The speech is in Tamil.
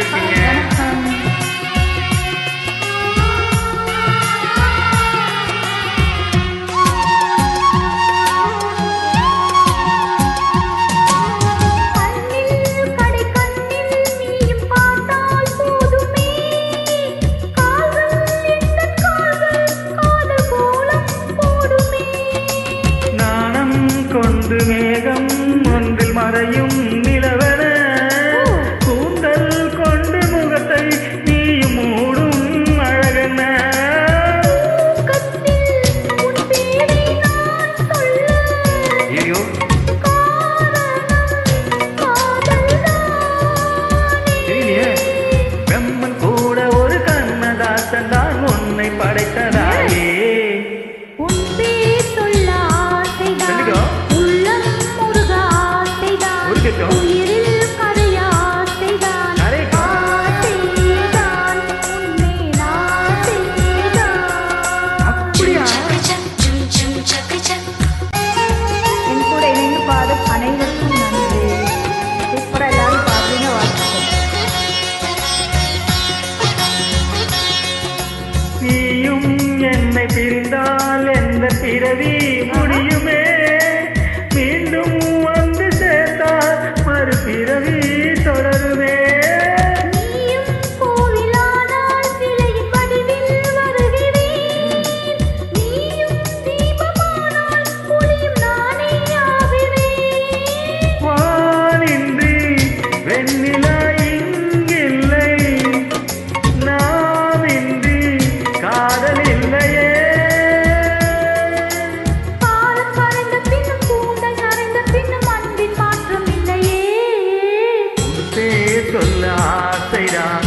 எப்படி இருக்கீங்க? கொண்டு மேகம் ஒன்றில் மறையும் நிலவன கூந்தல் கொண்டு முகத்தை நீயும் மூடும் அழகன ஐயோ பிரம்மன் கூட ஒரு கண்ணதாசன் தான் உன்னை படைத்ததாயே உயிரில் கரையாசைதான் ஆசைதான் உன்னை நான் செய்தான். அப்படியா? என் கூட இணைந்து பாடும் அனைவருக்கும் நன்றி. சூப்பரா எல்லாரும் பாடுறீங்க, வாழ்த்துக்கள். நீயும் என்னை பிரிந்தால் எந்த பிறவி முடியுமே மீண்டும் வந்து சேர்த்தால் மறு பிறவி தொடருமே நீயும் கோவிலானால் சிலையின் வடிவில் வருகிறேன். நீயும் தீபமானால் ஒளியும் நானே ஆகிறேன். வானின்றி வெண்ணிலா இங்கில்லை நாமின்றி காதல் இல்லையே காலம் கரைந்த பின்னும் கூந்தல் நரைந்த பின்னும் அன்பின் மாற்றம் இல்லையே. சொல்ல ஆசைதான்